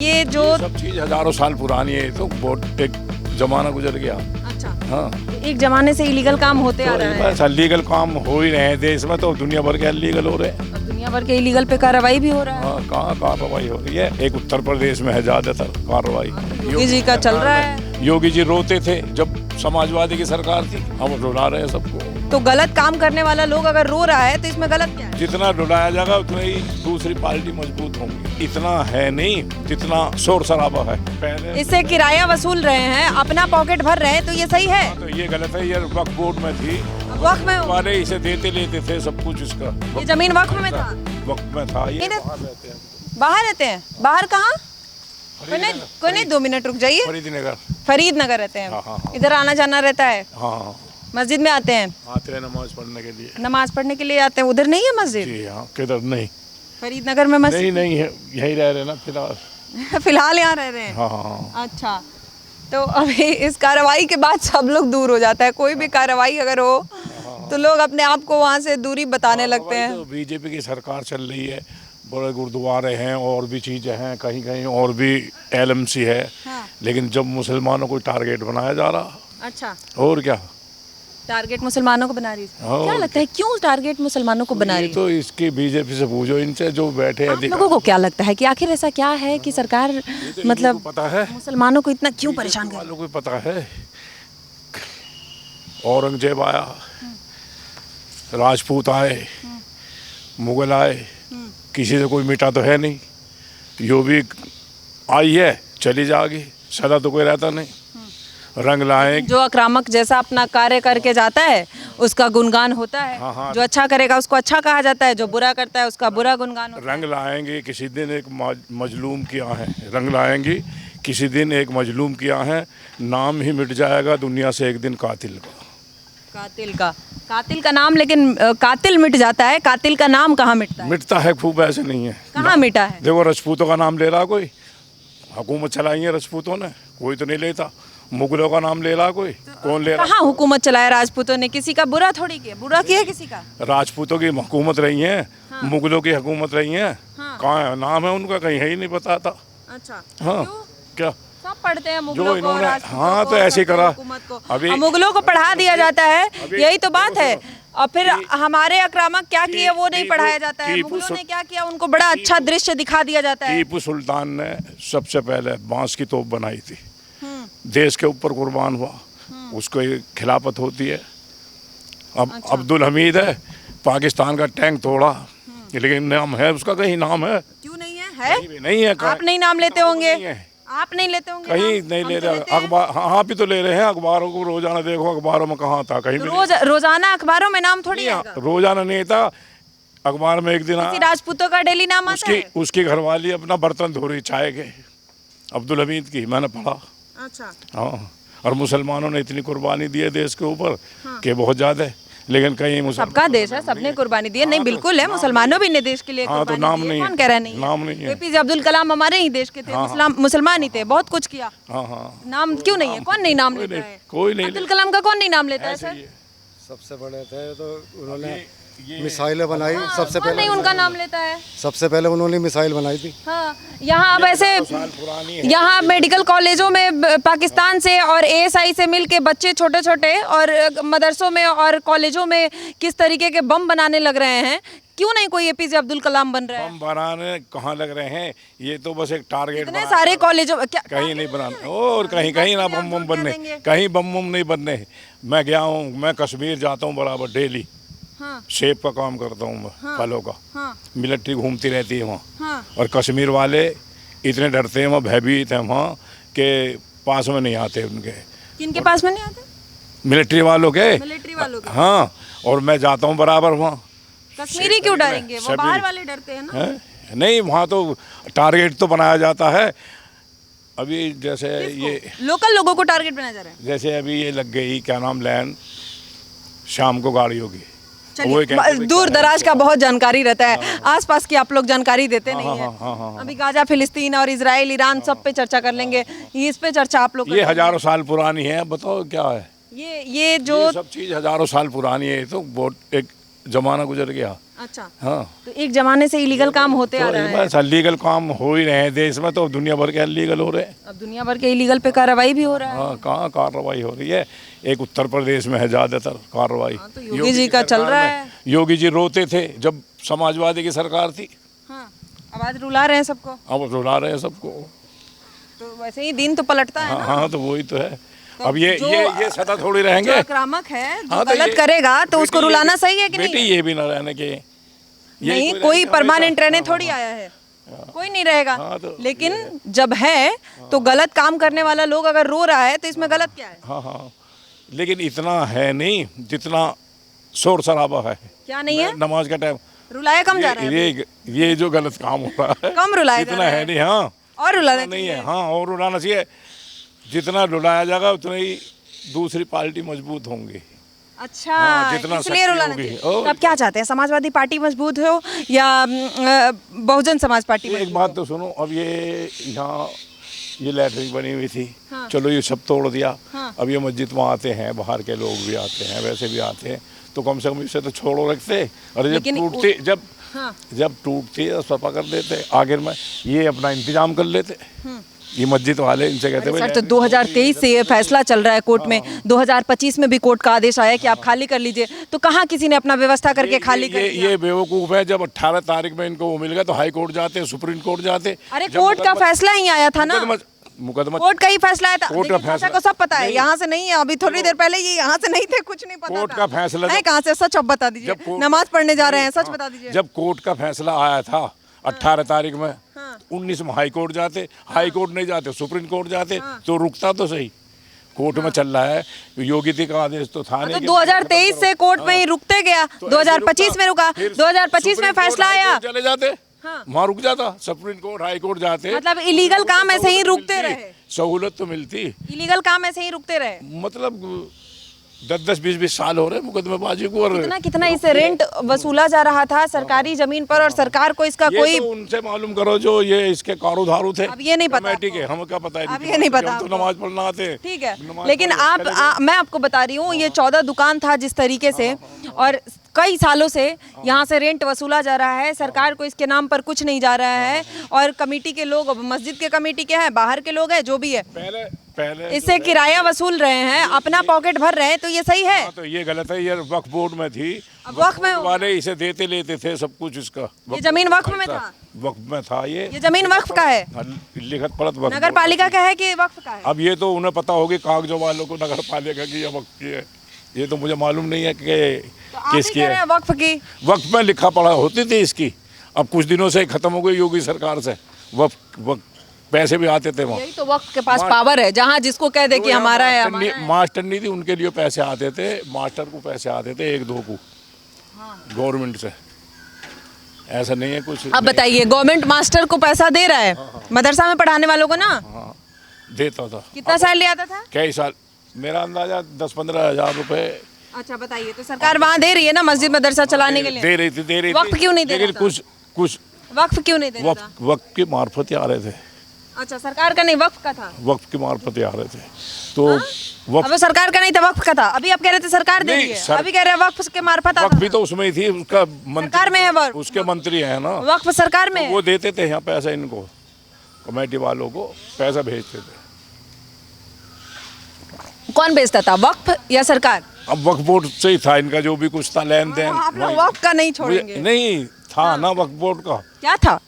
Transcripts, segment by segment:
ये जो सब चीज हजारों साल पुरानी है, तो बहुत एक जमाना गुजर गया। अच्छा, हाँ, एक जमाने से इलीगल काम होते आ रहा है। बस अलीगल काम हो ही रहे हैं देश में, तो दुनिया भर के अलीगल हो रहे हैं। अब दुनिया भर के इलीगल पे कार्रवाई भी हो रहा है। हाँ, कहाँ कार्रवाई हो रही है? एक उत्तर प्रदेश में है ज्यादातर कार्रवाई। योगी जी का चल रहा है। योगी जी रोते थे जब समाजवादी की सरकार थी, अब रुला रहे हैं सबको। तो गलत काम करने वाला लोग अगर रो रहा है तो इसमें गलत क्या है? जितना रुलाया जाएगा उतना ही दूसरी पार्टी मजबूत होंगी। इतना है नहीं जितना शोर शराबा है पहले। इससे किराया वसूल रहे हैं, अपना पॉकेट भर रहे हैं, तो ये सही है? तो ये गलत है। ये वक्फ बोर्ड में थी, वक्फ में वाले इसे देते लेते थे सब कुछ। इसका ये जमीन वक्फ में था। वक्त में था। ये इन्हें- बाहर रहते हैं। बाहर रहते हैं? बाहर कहाँ? कोई नहीं 2 मिनट रुक जाइए। फरीदनगर। फरीद नगर रहते हाँ, हाँ, हैं। हाँ। इधर आना जाना रहता है? हाँ, मस्जिद में आते हैं? आते हैं नमाज पढ़ने के लिए। नमाज पढ़ने के लिए आते हैं। उधर नहीं है मस्जिद? जी हाँ, किधर नहीं। फरीद नगर में मस्जिद नहीं है, यही रह रहे ना फिलहाल। फिलहाल यहाँ रह रहे हैं। हाँ, हाँ। अच्छा, तो अभी इस कार्रवाई के बाद सब लोग दूर हो जाता है। कोई भी कार्रवाई अगर हो तो लोग अपने आप को वहाँ से दूरी बताने लगते हैं। तो बीजेपी की सरकार चल रही है, बड़े गुरुद्वारे हैं और भी चीज़ें हैं, कहीं कहीं और भी एलएमसी है। हाँ। लेकिन जब मुसलमानों को टारगेट बनाया जा रहा, अच्छा, और क्या। टारगेट मुसलमानों को बना रही है। हाँ। क्या लगता है क्यों टारगेट मुसलमानों को बना ये रही है? तो इसकी बीजेपी से पूछो, इनसे जो बैठे हैं आप लोगों को क्या लगता है कि आखिर ऐसा क्या है कि सरकार मतलब पता है, मुसलमानों को इतना क्यों परेशान कर रही है? वालों को पता है। औरंगजेब आया, राजपूत आए, मुगल आए, किसी से कोई मिटा तो है नहीं। यो भी आई है, चली जाएगी, सदा तो कोई रहता नहीं। रंग लाएंगे। जो आक्रामक जैसा अपना कार्य करके जाता है उसका गुणगान होता है। हाँ, हाँ। जो अच्छा करेगा उसको अच्छा कहा जाता है, जो बुरा करता है उसका बुरा गुणगान होता रंग लाएंगे किसी दिन एक मजलूम किया है। रंग लाएंगे किसी दिन एक मजलूम किया है। नाम ही मिट जाएगा दुनिया से एक दिन कातिल का। है। कातिल का नाम, लेकिन कातिल मिट जाता है, कातिल का नाम कहाँ मिटता है? मिटता है खूब, ऐसे नहीं है। कहाँ मिटा है? देखो, राजपूतों का नाम ले रहा कोई, हुकूमत चलाई है राजपूतों ने, कोई तो नहीं लेता। मुगलों का नाम ले रहा कोई, कौन ले रहा? कहाँ हुकूमत चलाया राजपूतों ने? किसी का बुरा थोड़ी किया, बुरा किया किसी का? राजपूतों की हुकूमत रही है। हाँ। मुगलों की हुकूमत रही है। हाँ। कहाँ है? नाम है उनका, कहीं है ही नहीं पता था। अच्छा, हाँ, क्यों? क्या सब पढ़ते हैं जो मुगलों को, इन्होंने, राजपूतों हाँ, को, तो ऐसे ही करते हैं करा। हुकूमत को। अभी अब मुगलों को पढ़ा दिया जाता है, अभी यही तो बात है। देखो, और फिर हमारे आक्रामक क्या किए वो नहीं पढ़ाया जाता है। टीपू मुगलों ने क्या किया उनको बड़ा अच्छा दृश्य दिखा दिया जाता है। टीपू सुल्तान ने सबसे पहले बांस की तोप बनाई थी, हम्म, देश के ऊपर कुर्बान हुआ, उसको खिलाफत होती है। अब अच्छा। अब्दुल हमीद है, पाकिस्तान का टैंक तोड़ा, लेकिन नाम है उसका, कहीं नाम है? क्यों नहीं है? है? कहीं भी नहीं है। आप नहीं नाम लेते होंगे? नहीं है। आप नहीं लेते होंगे कहीं नाम? नहीं हम ले तो रहे। लेते हैं। अखबार, हाँ, आप भी तो ले रहे हैं। अखबारों को रोजाना देखो, अखबारों में कहाँ था? कहीं तो भी रोजाना अखबारों में नाम थोड़ी नहीं। आएगा। रोजाना नहीं था, अखबार में एक दिन किसी राजपूतों का डेली नाम आता उसकी है? उसकी घरवाली अपना बर्तन धो रही चाय के, अब्दुल हमीद की, मैंने पढ़ा। अच्छा, हाँ, और मुसलमानों ने इतनी कुर्बानी दी है देश के ऊपर कि बहुत ज़्यादा है। लेकिन कहीं सबका देश है, सबने कुर्बानी दी है। नहीं, बिल्कुल है, मुसलमानों भी ने देश के लिए हाँ, तो कुर्बानी नाम दी है। नहीं कौन है। कह रहा नहीं है? नाम नहीं है। एपीजे अब्दुल कलाम हमारे ही देश के थे, मुसलमान ही थे, बहुत कुछ किया। हाँ, हाँ, नाम क्यों नहीं है? कौन नहीं नाम कोई लेता नहीं, है? कोई नहीं अब्दुल कलाम का कौन नहीं नाम लेता है ऐसे सर? ही है। सबसे बड़े थे तो उन्होंने मिसाइलें बनाई। सबसे कौन नहीं उनका नाम लेता है? पहले उन्होंने मिसाइल बनाई थी। हाँ, यहाँ अब ऐसे साल पुरानी है। यहाँ मेडिकल कॉलेजों में पाकिस्तान से और एएसआई से मिलके बच्चे छोटे छोटे और मदरसों में और कॉलेजों में किस तरीके के बम बनाने लग रहे हैं। क्यों नहीं कोई एपीजे अब्दुल कलाम बन रहा है? बम बनाने कहाँ लग रहे हैं? ये तो बस एक टारगेट इतने सारे कॉलेजों क्या कहीं नहीं बनाने, और कहीं कहीं ना बम बम बनने, कहीं बम बम नहीं बनने। मैं गया हूँ, मैं कश्मीर जाता हूँ बराबर डेली। हाँ, सेब का काम करता हूँ मैं, फलों का। हाँ, मिलिट्री घूमती रहती है वहाँ। हाँ। और कश्मीर वाले इतने डरते हैं वहाँ, भयभीत हैं वहाँ के पास में नहीं आते उनके, किनके पास में नहीं आते? मिलिट्री वालों के। मिलिट्री वालों के। हाँ, और मैं जाता हूँ बराबर वहाँ। कश्मीरी क्यों डरेंगे? वो सभी- बाहर वाले डरते हैं ना। हैं? नहीं, वहाँ तो टारगेट तो बनाया जाता है। अभी जैसे ये, लोकल लोगों को टारगेट बनाया जा रहा है। जैसे अभी ये लग गई, क्या नाम, लैन शाम को गाड़ी होगी। चलिए, दूर दराज का बहुत जानकारी रहता है, आसपास की आप लोग जानकारी देते नहीं है। हाँ। अभी गाजा, फिलिस्तीन और इजराइल, ईरान सब पे चर्चा कर लेंगे। इस पे चर्चा आप लोग ये हजारों साल पुरानी है, बताओ क्या है? ये जो ये सब चीज हजारों साल पुरानी है, तो बहुत एक जमाना गुजर गया। अच्छा, हाँ तो एक जमाने से इलीगल काम होते आ रहा है, बस अलीगल काम हो ही रहे हैं देश में, तो दुनिया भर के अलीगल हो रहे हैं। अब दुनिया भर के इलीगल पे कार्रवाई भी हो रहा है। हाँ कहाँ कार्रवाई हो रही है, एक उत्तर प्रदेश में है ज़्यादातर कार्रवाई। हाँ, तो योगी जी का चल रहा है। योगी जी रोते थे जब समाजवादी की सरकार थी, हाँ, अब आज रुला रहे हैं सबको, अब रुला रहे हैं सबको। तो वैसे ही दिन तो पलटता है हाँ ना। हाँ, तो वही तो है। तो अब ये जो- ये सदा थोड़ी जो रहेंगे। आक्रामक है, जो हाँ, तो गलत ये- करेगा तो उसको बेटी ये रुलाना भी- सही है कि बेटी नहीं? ये भी ना रहने के, ये नहीं, कोई रहेंगे परमानेंट हमेशा। रहने हाँ, थोड़ी आया है, कोई नहीं रहेगा। हाँ, तो लेकिन जब है तो गलत काम करने वाला लोग अगर रो रहा है तो इसमें गलत क्या है? हाँ हाँ, लेकिन इतना है नहीं जितना शोर शराबा है। क्या नहीं है? नमाज का टाइम रुलाया कम जा रहा है, ये जो गलत काम हो रहा है कम रुलाया जा इतना रहा है है। नहीं। हाँ और रुलाना नहीं चाहिए। है, हाँ और रुलाना चाहिए। जितना रुलाया जाएगा उतना ही दूसरी पार्टी मजबूत होंगी। अच्छा, हाँ, जितना इसलिए शक्ति रुलाना होगी। चाहिए। और तो आप क्या चाहते हैं, समाजवादी पार्टी मजबूत हो या बहुजन समाज पार्टी एक मजबूत बात हो? तो सुनो, अब ये यहाँ ये लैटरिन बनी हुई थी, हाँ। चलो ये सब तोड़ दिया। हाँ। अब ये मस्जिद में आते हैं, बाहर के लोग भी आते हैं, वैसे भी आते हैं, तो कम से कम इसे तो छोड़ो रखते। और जब लेकिन टूटती हाँ। जब टूटती तो सफा कर देते, आखिर में ये अपना इंतजाम कर लेते। ये मस्जिद वाले इनसे कहते सर, तो 2023 से ये फैसला चल रहा है कोर्ट में, 2025 में भी कोर्ट का आदेश आया कि आप खाली कर लीजिए, तो कहाँ किसी ने अपना व्यवस्था करके खाली कर दिया? ये बेवकूफ़ है। जब 18 तारीख में इनको वो मिल गया तो हाई कोर्ट जाते, सुप्रीम कोर्ट जाते। अरे जब कोर्ट का फैसला ही आया था ना, मुकदमा कोर्ट का ही फैसला आया था। कोर्ट का देखिए, चाचा फैसला- को सब पता है, नहीं। यहाँ से नहीं है, अभी थोड़ी देर पहले ये यहाँ से नहीं थे, कुछ नहीं पता कोर्ट था। का फैसला है जब- कहाँ से, सच अब बता दीजिए, जब कोर्ट- नमाज पढ़ने जा रहे हैं, सच हाँ, बता दीजिए। जब कोर्ट का फैसला आया था 18 तारीख में, हाँ। 19 में हाई कोर्ट जाते, हाई कोर्ट नहीं जाते सुप्रीम कोर्ट जाते, तो रुकता तो सही। कोर्ट में चल रहा है, योगी जी का आदेश तो था तो नहीं। 2023 से कोर्ट में ही रुकते गया, 2025 में रुका, 2025 में फैसला आया, चले जाते, हाँ। वहाँ रुक जाता, सुप्रीम कोर्ट हाई कोर्ट जाते। मतलब इलीगल काम ऐसे ही रुकते रहे, सहूलत तो मिलती, इलीगल काम ऐसे ही रुकते रहे। मतलब 10-10, 20-20 साल हो रहे मुकदमेबाजी को। और कितना कितना इससे रेंट वसूला जा रहा था सरकारी जमीन पर, और सरकार को इसका ये कोई तो उनसे मालूम करो जो ये इसके कारोधारू थे। अब ये नहीं पता कमेटी के, हमें क्या पता है? अब ये नहीं पता हम तो आपको। नमाज पढ़ना आते हैं। ठीक है, नमाज लेकिन पढ़ो, आप चले जाओ। मैं आपको बता रही हूँ, ये 14 दुकान था जिस तरीके से, और कई सालों से यहाँ से रेंट वसूला जा रहा है, सरकार को इसके नाम पर कुछ नहीं जा रहा है, और कमेटी के लोग, मस्जिद के कमेटी के हैं, बाहर के लोग हैं, जो भी है, पहले इससे किराया वसूल रहे हैं, अपना पॉकेट भर रहे हैं, तो ये सही है? हाँ, तो ये गलत है। ये वक्फ बोर्ड में थी, अब वक्फ में वाले इसे देते लेते थे सब कुछ। इसका ये जमीन वक्फ में था, वक्फ में था ये ये जमीन वक्फ का है, लिखत पढ़त वक्फ नगर पालिका का है कि वक्फ का है? अब ये तो उन्हें पता होगी कागजों वालों को, नगर पालिका की या वक्फ की है, ये तो मुझे मालूम नहीं है कि तो आप ही किसकी कह रहे है। हैं वक्फ की? वक्त में लिखा पढ़ा होती थी इसकी, अब कुछ दिनों से खत्म हो गई योगी सरकार से। वक्त पैसे भी आते थे वहाँ, यही तो वक्त के पास पावर है, जहाँ जिसको कह दे कि हमारा है, हमारा है। मास्टर नहीं थी, उनके लिए पैसे आते थे, मास्टर को पैसे आते थे 1-2 को गवर्नमेंट से। ऐसा नहीं है कुछ। अब बताइए, गवर्नमेंट मास्टर को पैसा दे रहा है, मदरसा में पढ़ाने वालों को ना, हाँ देता था। कितना सैलरी आता था? कई साल, मेरा अंदाजा 10-15 हज़ार रुपए अच्छा बताइए, तो सरकार वहाँ दे रही है ना मस्जिद मदरसा चलाने के लिए? दे रही थी। वक्त क्यों नहीं दे रहा लेकिन था? कुछ वक्फ क्यों नहीं दे रहा था? वक्त के मार्फत ही आ रहे थे, अच्छा, सरकार का नहीं, वक्फ का था। वक्त के मार्फत ही आ रहे थे, तो वक्त अब वो सरकार का नहीं था, वक्फ का था। अभी आप कह रहे थे सरकार दे नहीं, रही है, सर- अभी कह रहे हैं वक्फ के मार्फत आता वक्त भी था। तो उसमें ही थी, उसका सरकार में है वो, उसके मंत्री हैं ना, वक्फ सरकार में है। वो देते थे यहाँ पैसा, इनको कमेटी वालों को पैसा भेजते थे। कौन बेचता था, वक्फ या सरकार? अब वक्फ बोर्ड से ही था इनका जो भी कुछ था, लेन देन। आप लोग वक्फ का नहीं छोड़ेंगे? नहीं था ना वक्फ बोर्ड का, क्या था?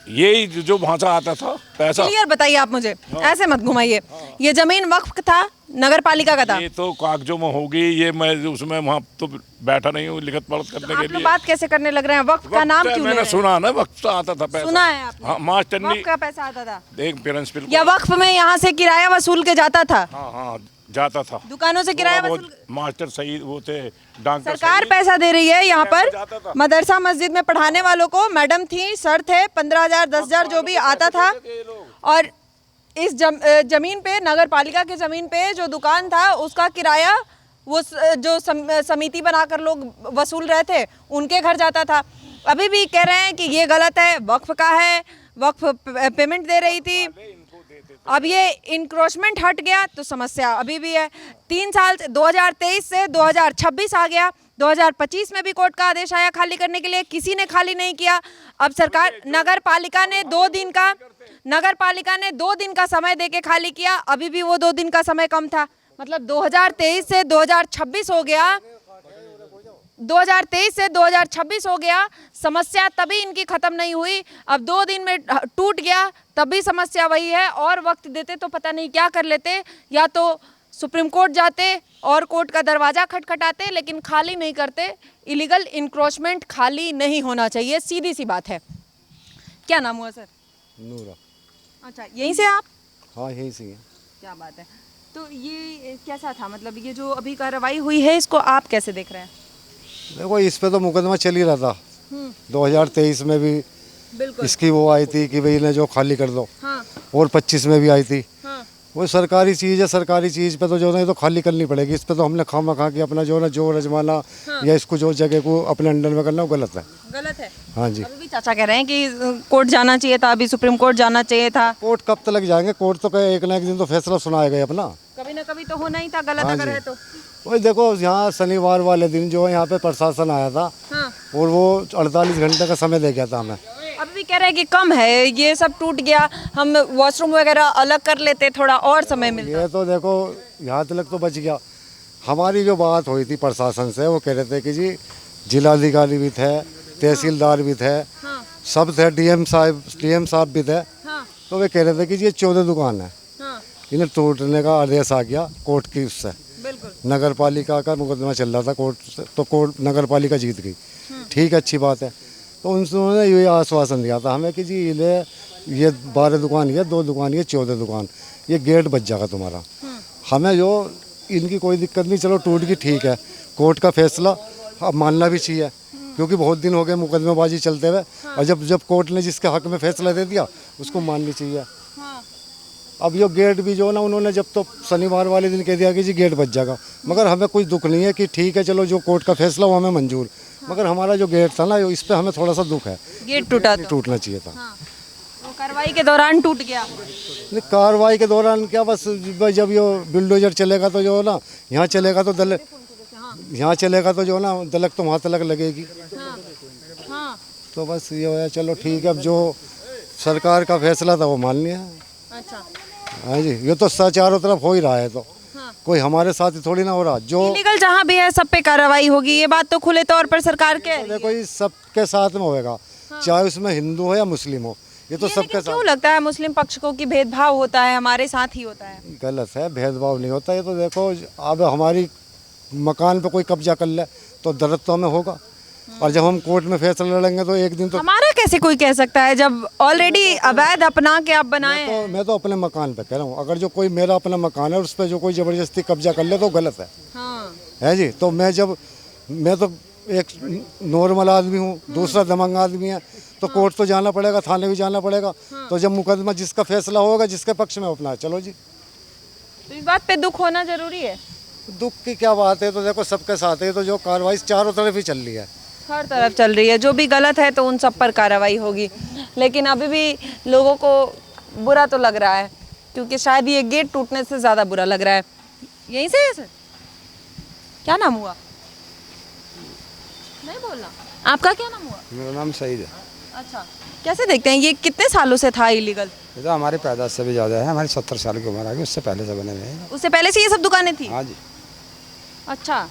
यही जो भाषा आता था पैसा। क्लियर बताइए आप मुझे, ऐसे मत घुमाइए। ये जमीन वक्फ था, नगर पालिका का था? ये तो कागजों में होगी, ये मैं उसमें वहाँ तो बैठा नहीं हूँ लिखत पढ़त करने आप के लोग लिए। बात कैसे करने लग रहे हैं? वक्फ का नाम वक्त है, क्यों ले मैंने रहे हैं? सुना ना, वक्त तो आता था पैसा। सुना है आपने? हाँ, मास्टर वक्फ का पैसा आता था, एक प्रिंसिपल या वक्फ में यहाँ से किराया वसूल के जाता था, हाँ जाता था, दुकानों से किराया थोड़ा वसूल? बहुत मास्टर सही वो थे, डांकर सरकार सही। पैसा दे रही है यहाँ जाता था। पर मदरसा मस्जिद में पढ़ाने वालों को। मैडम थी, सर थे, 15,000 10,000 जो भी आता था, और इस जमीन पे, नगर पालिका के जमीन पे जो दुकान था, उसका किराया वो जो समिति बनाकर लोग वसूल रहे थे, उनके घर जाता था। अभी भी कह रहे हैं कि ये गलत है, वक्फ का है, वक्फ पेमेंट दे रही थी। अब ये इंक्रोचमेंट हट गया तो समस्या अभी भी है। 3 साल से 2023 से 2026 आ गया, 2025 में भी कोर्ट का आदेश आया खाली करने के लिए, किसी ने खाली नहीं किया। अब सरकार नगर पालिका ने 2 दिन का समय देके खाली किया, अभी भी वो 2 दिन का समय कम था। मतलब 2023 से 2026 हो गया, 2023 से 2026 हो गया, समस्या तभी इनकी खत्म नहीं हुई। अब 2 दिन में टूट गया, तब भी समस्या वही है। और वक्त देते तो पता नहीं क्या कर लेते, या तो सुप्रीम कोर्ट जाते और कोर्ट का दरवाजा खटखटाते, लेकिन खाली नहीं करते। इलीगल इंक्रोचमेंट खाली नहीं होना चाहिए, सीधी सी बात है। क्या नाम हुआ सर? नूरा। अच्छा, यहीं से आप? हाँ यहीं से हैं। क्या बात है। तो ये कैसा था, मतलब ये जो अभी कार्रवाई हुई है इसको आप कैसे देख रहे हैं? देखो इस पे तो मुकदमा चल ही रहा था 2023 में भी। बिल्कुल। इसकी वो आई थी कि भाई इन्हें जो खाली कर दो, हाँ, और 25 में भी आई थी। हाँ, वो सरकारी चीज़ है, सरकारी चीज़ पे तो जो है तो खाली करनी पड़ेगी। इस पे तो हमने खामा खा के अपना जो है जो रजमाना या इसको जो जगह को अपने अंडर में करना वो गलत है। गलत है। हाँ जी। अभी भी चाचा कह रहे हैं कि कोर्ट जाना चाहिए था, अभी सुप्रीम कोर्ट जाना चाहिए था। कोर्ट कब तक जाएंगे? कोर्ट तो कहे एक ना एक दिन तो फैसला सुनाएगा ही अपना। कभी ना कभी तो होना ही था, गलत हाँ अगर जी। है तो। वही देखो यहाँ शनिवार वाले दिन जो है यहाँ पे प्रशासन आया था, हाँ। और वो 48 घंटे का समय दे गया था हमें। अभी भी कह रहे हैं कि कम है, ये सब टूट गया, हम वॉशरूम वगैरह अलग कर लेते, थोड़ा और समय मिलता। ये तो देखो यहाँ तक तो बच गया। हमारी जो बात हुई थी प्रशासन से, वो कह रहे थे कि जी जिलाधिकारी भी थे, तहसीलदार भी थे, हाँ, सब थे, डीएम साहब भी थे। हाँ, तो वे कह रहे थे कि जी ये 14 दुकान है, हाँ, इन्हें तोड़ने का आदेश आ गया कोर्ट की उससे। बिल्कुल। नगर पालिका का मुकदमा चल रहा था कोर्ट से, तो कोर्ट नगर पालिका जीत गई। ठीक है, अच्छी बात है। तो उन्होंने ये आश्वासन दिया था हमें कि जी ये 12 दुकान, ये 2 दुकान, ये 14 दुकान, ये गेट बच जाएगा तुम्हारा। हमें जो इनकी कोई दिक्कत नहीं, चलो टूट गई ठीक है, कोर्ट का फैसला अब मानना भी चाहिए, क्योंकि बहुत दिन हो गए मुकदमेबाजी चलते हुए। और जब कोर्ट ने जिसके हक में फैसला दे दिया उसको माननी चाहिए। हाँ, अब ये गेट भी जो ना उन्होंने जब तो शनिवार वाले दिन कह दिया कि जी गेट बच जाएगा, मगर हमें कुछ दुख नहीं है कि ठीक है चलो जो कोर्ट का फैसला वो हमें मंजूर, मगर हमारा जो गेट था ना इस पे हमें थोड़ा सा दुख है। गेट टूटा तो। टूटना चाहिए था। हाँ, वो कार्रवाई के दौरान टूट गया। नहीं, कार्रवाई के दौरान क्या, बस जब ये बिल्डोजर चलेगा तो जो है ना यहाँ चलेगा तो यहाँ चलेगा तो जो है ना दलक तो वहाँ तलक लगेगी। हाँ, हाँ, तो बस ये है, चलो ठीक है, अब जो सरकार का फैसला था वो मान लिया। अच्छा। हाँ जी, ये तो चारों तरफ हो ही रहा है, तो हाँ। कोई हमारे साथ ही थोड़ी ना हो रहा। जो इलीगल जहाँ भी है सब पे कार्रवाई होगी, ये बात तो खुले तौर पर सरकार कह रही है। देखो ये सबके साथ में होएगा, चाहे उसमें हिंदू हो या मुस्लिम हो, ये तो ये सबके लेकिन साथ। क्यों लगता है मुस्लिम पक्ष को कि भेदभाव होता है, हमारे साथ ही होता है? गलत है, भेदभाव नहीं होता। ये तो देखो अब हमारी मकान पे कोई कब्जा कर ले तो दर्द तो हमें होगा, और जब हम कोर्ट में फैसला लड़ेंगे तो एक दिन तो हमारा कैसे कोई कह सकता है जब ऑलरेडी अवैध अपना के आप बनाए हैं? मैं तो अपने मकान पे कह रहा हूँ, अगर जो कोई मेरा अपना मकान है उस पर जो कोई ज़बरदस्ती कब्जा कर ले तो गलत है। हाँ, है जी। तो मैं तो एक नॉर्मल आदमी हूँ, दूसरा दमंग आदमी है, तो कोर्ट तो जाना पड़ेगा, थाने भी जाना पड़ेगा। तो जब मुकदमा जिसका फैसला होगा जिसके पक्ष में अपना चलो जी। तो इस बात पे दुख होना जरूरी है। दुख की क्या बात है, तो देखो सबके साथ है, तो जो कार्रवाई चारों तरफ ही चल रही है, हर तरफ चल रही है, जो भी गलत है तो उन सब पर कार्रवाई होगी। लेकिन अभी भी लोगों को बुरा तो लग रहा है, क्योंकि शायद ये गेट टूटने से ज़्यादा बुरा लग रहा है। यहीं से है सर? क्या नाम हुआ? नहीं बोलना। आपका क्या नाम हुआ? मेरा नाम सईद है। अच्छा, कैसे देखते हैं ये कितने सालों से था इलीगल? ये तो हमारे पैदाश से भी ज़्यादा है, हमारी 70 साल की उम्र आ गई, उससे पहले से बने हुए हैं। उससे पहले से ये सब दुकानें थी? हाँ जी। अच्छा,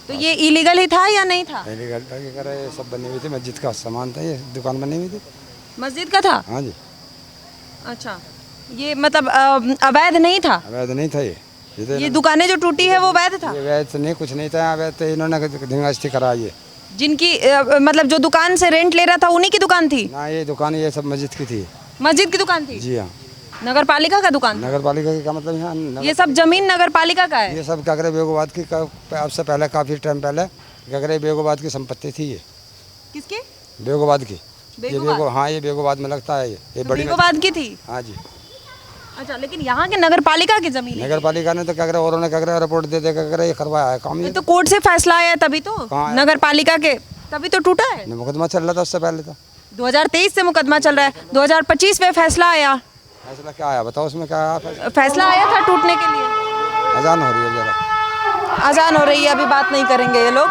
तो ये इलीगल ही था या नहीं था? इलीगल था कि करे, ये सब बनी हुई थी, मस्जिद का सामान था, ये दुकान बनी हुई थी। मस्जिद का था? हाँ जी। अच्छा, ये मतलब अवैध नहीं था? अवैध नहीं था ये तो ये दुकानें जो टूटी है वो वैध था? ये अवैध तो नहीं, कुछ नहीं था अवैध, तो इन्होंने धिंगास्ती करा ये। जिनकी मतलब जो दुकान से रेंट ले रहा था उन्हीं की दुकान थी? ना, ये दुकान ये सब मस्जिद की थी। मस्जिद की दुकान थी? जी हाँ। नगर पालिका का दुकान? नगर पालिका की, का मतलब यहाँ ये सब जमीन नगर पालिका का है? ये सब क्या करे बेगोबाद की, अब से पहले काफ़ी टाइम पहले क्या करे बेगोबाद की संपत्ति थी ये। किसकी? बेगोबाद की। बेगोबाद? हाँ, ये बेगोबाद में लगता है, ये तो बड़ी बेगोबाद की थी? हाँ जी। अच्छा, लेकिन यहाँ के नगर पालिका की जमीन है? नगर पालिका ने तो क्या करे, औरों ने क्या करे रिपोर्ट दे क्या करे, ये करवाया है काम। ये तो कोर्ट से फैसला आया तभी तो कहाँ आया? नगर पालिका के, तभी तो टूटा है। मुकदमा चल रहा था उससे पहले तो। 2023 से मुकदमा चल रहा है, 2025 में फैसला आया। फैसला क्या आया बताओ, उसमें क्या आया फैसला? फैसला आया था टूटने के लिए। अजान हो रही है जरा। अजान हो रही है, अभी बात नहीं करेंगे ये लोग।